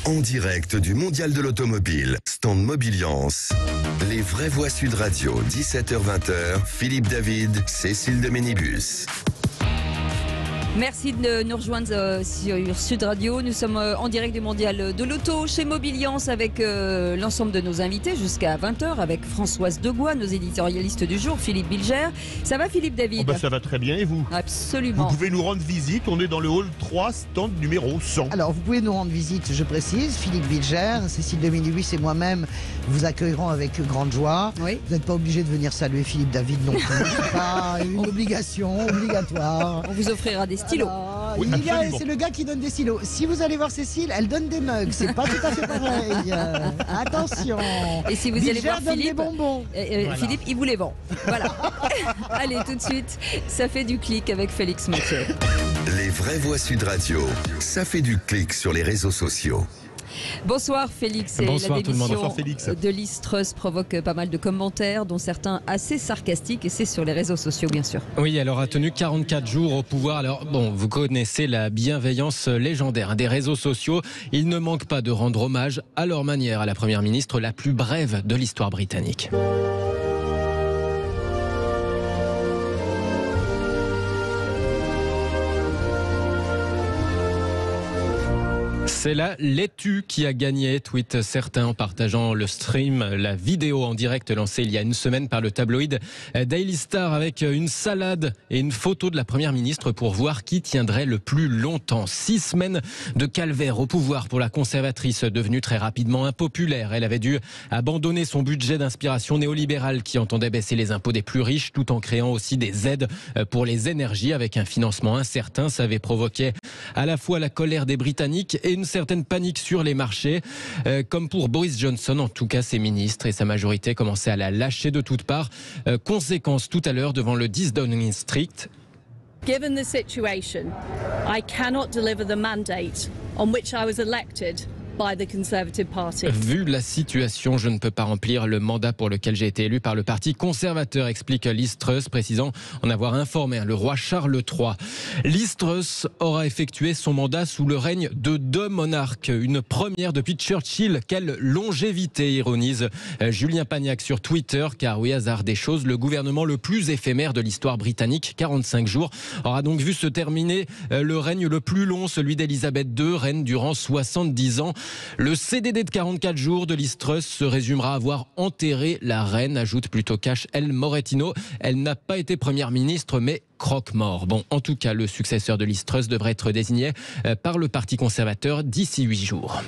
En direct du Mondial de l'Automobile, stand Mobiliance. Les vraies voix Sud Radio, 17h-20h, Philippe David, Cécile de Ménibus. Merci de nous rejoindre sur Sud Radio. Nous sommes en direct du Mondial de l'Auto chez Mobiliance avec l'ensemble de nos invités jusqu'à 20h avec Françoise Degois, nos éditorialistes du jour, Philippe Bilger. Ça va Philippe David? Ça va très bien et vous? Absolument. Vous pouvez nous rendre visite, on est dans le hall 3, stand numéro 100. Alors vous pouvez nous rendre visite, je précise, Philippe Bilger, Cécile de Ménibus et moi-même vous accueillerons avec grande joie. Oui. Vous n'êtes pas obligé de venir saluer Philippe David non plus, c'est pas une obligation obligatoire. On vous offrira des stylos. Oui, C'est le gars qui donne des stylos. Si vous allez voir Cécile, elle donne des mugs. C'est pas tout à fait pareil. Attention. Et si vous allez voir donne des Philippe, bonbons. Voilà. Philippe, il vous les vend. Voilà. Allez, tout de suite, ça fait du clic avec Félix Mathieu. Les vraies voix Sud Radio, ça fait du clic sur les réseaux sociaux. Bonsoir Félix. Bonsoir la tout le monde. Bonsoir, Félix. de Liz Truss provoque pas mal de commentaires, dont certains assez sarcastiques, et c'est sur les réseaux sociaux bien sûr. Oui, elle aura tenu 44 jours au pouvoir. Alors bon, vous connaissez la bienveillance légendaire des réseaux sociaux. Ils ne manquent pas de rendre hommage à leur manière à la première ministre la plus brève de l'histoire britannique. C'est la laitue qui a gagné, tweetent certains en partageant le stream, la vidéo en direct lancée il y a une semaine par le tabloïd Daily Star avec une salade et une photo de la première ministre pour voir qui tiendrait le plus longtemps. 6 semaines de calvaire au pouvoir pour la conservatrice devenue très rapidement impopulaire. Elle avait dû abandonner son budget d'inspiration néolibérale qui entendait baisser les impôts des plus riches tout en créant aussi des aides pour les énergies avec un financement incertain. Ça avait provoqué à la fois la colère des Britanniques et une certaine panique sur les marchés, comme pour Boris Johnson. En tout cas, ses ministres et sa majorité commençaient à la lâcher de toutes parts. Conséquence tout à l'heure devant le 10 Downing Street. Given the situation, I cannot deliver the mandate on which I was elected by the Conservative Party. Vu la situation, je ne peux pas remplir le mandat pour lequel j'ai été élu par le parti conservateur, explique Liz Truss, précisant en avoir informé le roi Charles III. Liz Truss aura effectué son mandat sous le règne de 2 monarques, une première depuis Churchill. Quelle longévité, ironise Julien Pagnac sur Twitter, car oui, hasard des choses, le gouvernement le plus éphémère de l'histoire britannique, 45 jours, aura donc vu se terminer le règne le plus long, celui d'Elisabeth II, reine durant 70 ans. Le CDD de 44 jours de Liz Truss se résumera à avoir enterré la reine, ajoute plutôt cash El Moretino. Elle n'a pas été première ministre, mais croque-mort. Bon, en tout cas, le successeur de Liz Truss devrait être désigné par le Parti conservateur d'ici 8 jours.